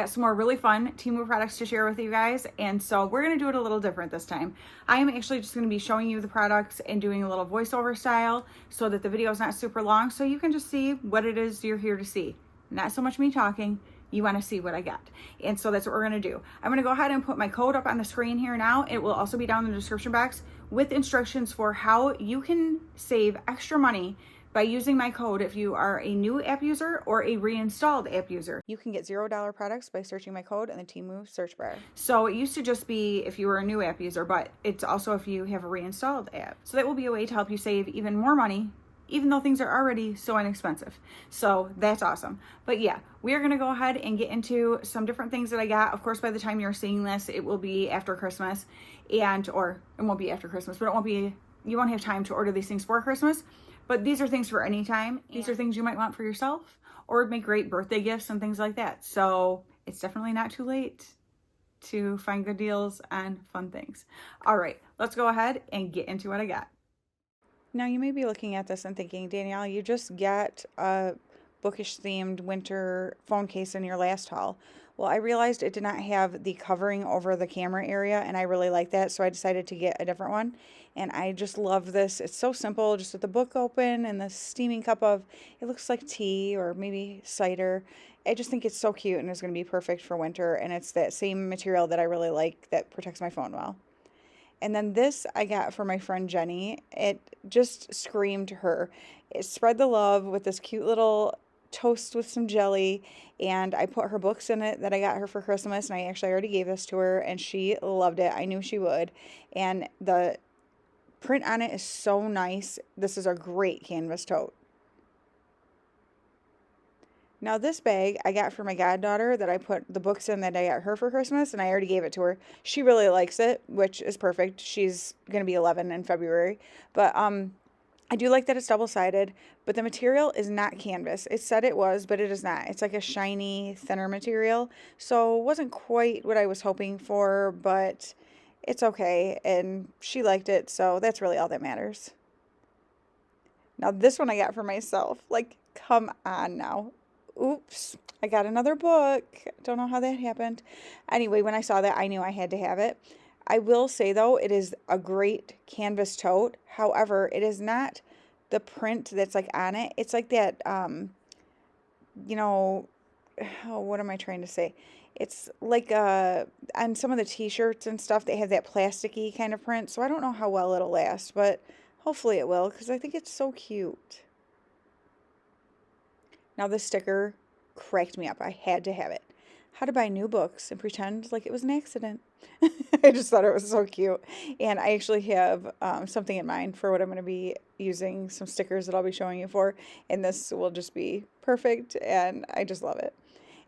got some more really fun Temu products to share with you guys, and so we're going to do it a little different this time. I am actually just going to be showing you the products and doing a little voiceover style so that the video is not super long, so you can just see what it is you're here to see. Not so much me talking, you want to see what I got. And so that's what we're going to do. I'm going to go ahead and put my code up on the screen here now. It will also be down in the description box with instructions for how you can save extra money by using my code if you are a new app user or a reinstalled app user. You can get $0 products by searching my code in the Temu search bar. So it used to just be if you were a new app user, but it's also if you have a reinstalled app. So that will be a way to help you save even more money, even though things are already so inexpensive. So that's awesome. But yeah, we are gonna go ahead and get into some different things that I got. Of course, by the time you're seeing this, it will be after Christmas, or it won't be after Christmas, but you won't have time to order these things for Christmas. But these are things for any time. These are things you might want for yourself or make great birthday gifts and things like that. So it's definitely not too late to find good deals on fun things. All right, let's go ahead and get into what I got. Now you may be looking at this and thinking, Danielle, you just got a Bookish themed winter phone case in your last haul. Well, I realized it did not have the covering over the camera area, and I really like that, so I decided to get a different one. And I just love this. It's so simple, just with the book open and the steaming cup of, it looks like tea or maybe cider. I just think it's so cute, and it's going to be perfect for winter, and it's that same material that I really like that protects my phone well. And then this I got for my friend Jenny. It just screamed her. It spread the love with this cute little toast with some jelly, and I put her books in it that I got her for Christmas, and I actually already gave this to her, and she loved it. I knew she would. And the print on it is so nice. This is a great canvas tote. Now this bag I got for my goddaughter that I put the books in that I got her for Christmas, and I already gave it to her. She really likes it, which is perfect. She's going to be 11 in February. But I do like that it's double-sided, but the material is not canvas. It said it was, but it is not. It's like a shiny, thinner material. So it wasn't quite what I was hoping for, but it's okay, and she liked it, so that's really all that matters. Now this one I got for myself. Like, come on now. Oops, I got another book. Don't know how that happened. Anyway, when I saw that, I knew I had to have it. I will say, though, it is a great canvas tote. However, it is not the print that's, like, on it. It's like that, you know, oh, what am I trying to say? It's like on some of the t-shirts and stuff, they have that plasticky kind of print. So I don't know how well it'll last, but hopefully it will, because I think it's so cute. Now this sticker cracked me up. I had to have it. How to buy new books and pretend like it was an accident. I just thought it was so cute. And I actually have something in mind for what I'm going to be using, some stickers that I'll be showing you for. And this will just be perfect, and I just love it.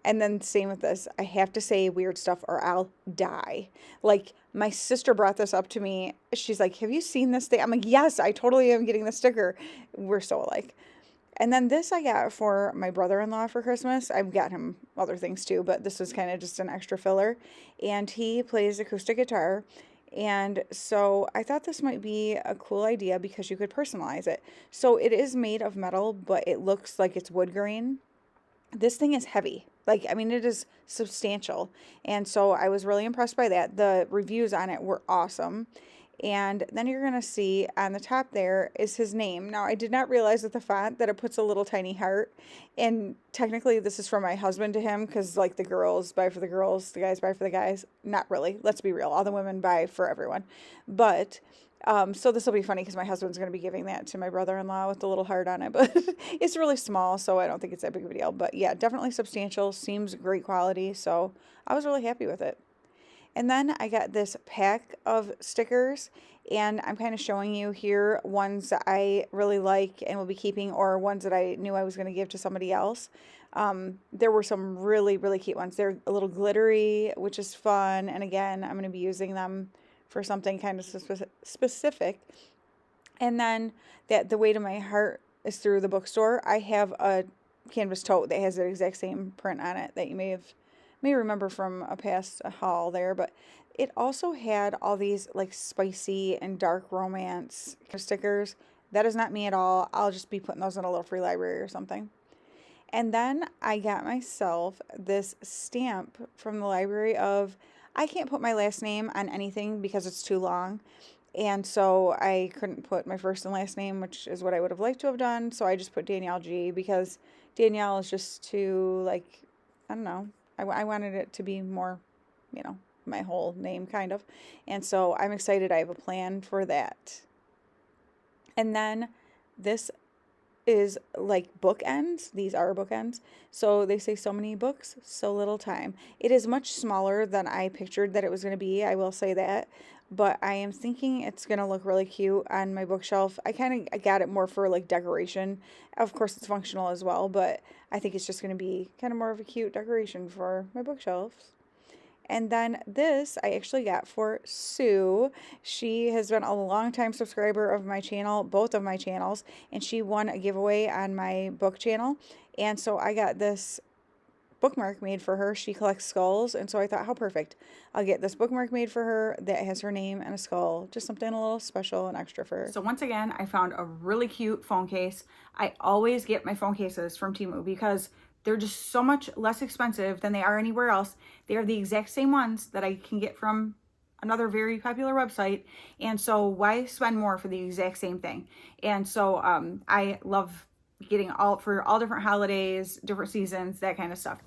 And then same with this. I have to say weird stuff or I'll die. Like, my sister brought this up to me. She's like, have you seen this thing? I'm like, yes, I totally am getting the sticker. We're so alike. And then this I got for my brother-in-law for Christmas. I've got him other things too, but this was kind of just an extra filler. And he plays acoustic guitar. And so I thought this might be a cool idea because you could personalize it. So it is made of metal, but it looks like it's wood grain. This thing is heavy. Like, I mean, it is substantial. And so I was really impressed by that. The reviews on it were awesome. And then you're going to see on the top there is his name. Now, I did not realize with the font that it puts a little tiny heart. And technically, this is from my husband to him because, like, the girls buy for the girls, the guys buy for the guys. Not really. Let's be real. All the women buy for everyone. But, so this will be funny because my husband's going to be giving that to my brother-in-law with the little heart on it. But it's really small, so I don't think it's that big of a deal. But, yeah, definitely substantial. Seems great quality. So I was really happy with it. And then I got this pack of stickers, and I'm kind of showing you here ones that I really like and will be keeping, or ones that I knew I was going to give to somebody else. There were some really, really cute ones. They're a little glittery, which is fun. And again, I'm going to be using them for something kind of specific. And then the way to my heart is through the bookstore. I have a canvas tote that has the exact same print on it that you may remember from a past haul there, but it also had all these like spicy and dark romance stickers. That is not me at all. I'll just be putting those in a little free library or something. And then I got myself this stamp from the library of, I can't put my last name on anything because it's too long. And so I couldn't put my first and last name, which is what I would have liked to have done. So I just put Danielle G because Danielle is just too, like, I don't know. I wanted it to be more, you know, my whole name kind of. And so I'm excited. I have a plan for that. And then this is like bookends. These are bookends. So they say so many books, so little time. It is much smaller than I pictured that it was going to be. I will say that. But I am thinking it's going to look really cute on my bookshelf. I got it more for like decoration. Of course, it's functional as well, but I think it's just going to be kind of more of a cute decoration for my bookshelves. And then this I actually got for Sue. She has been a long time subscriber of my channel, both of my channels, and she won a giveaway on my book channel. And so I got this bookmark made for her. She collects skulls, and so I thought, how perfect. I'll get this bookmark made for her that has her name and a skull. Just something a little special and extra for her. So once again, I found a really cute phone case. I always get my phone cases from Temu because they're just so much less expensive than they are anywhere else. They are the exact same ones that I can get from another very popular website. And so why spend more for the exact same thing? And so I love getting for all different holidays, different seasons, that kind of stuff.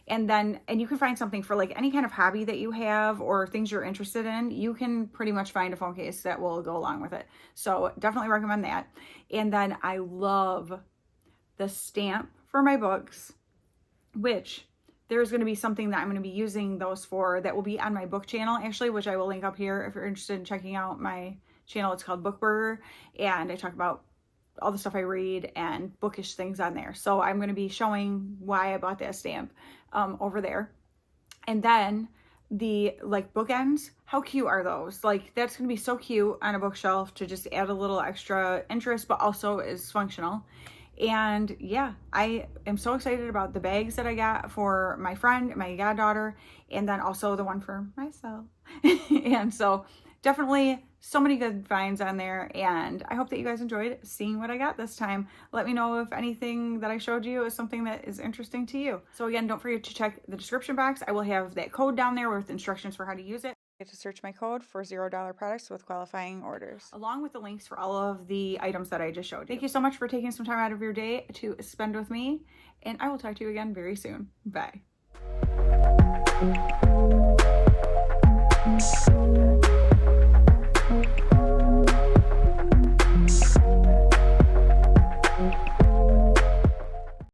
And you can find something for like any kind of hobby that you have or things you're interested in. You can pretty much find a phone case that will go along with it. So definitely recommend that. And then I love the stamp for my books, which there's going to be something that I'm going to be using those for that will be on my book channel, actually, which I will link up here if you're interested in checking out my channel. It's called Bookburger, and I talk about all the stuff I read and bookish things on there. So I'm going to be showing why I bought that stamp over there. And then the like bookends, how cute are those? Like that's going to be so cute on a bookshelf to just add a little extra interest, but also is functional. And yeah, I am so excited about the bags that I got for my friend, my goddaughter, and then also the one for myself. And so definitely so many good finds on there, and I hope that you guys enjoyed seeing what I got this time. Let me know if anything that I showed you is something that is interesting to you. So again, don't forget to check the description box. I will have that code down there with instructions for how to use it. Get to search my code for $0 products with qualifying orders, along with the links for all of the items that I just showed you. Thank you so much for taking some time out of your day to spend with me, and I will talk to you again very soon. Bye.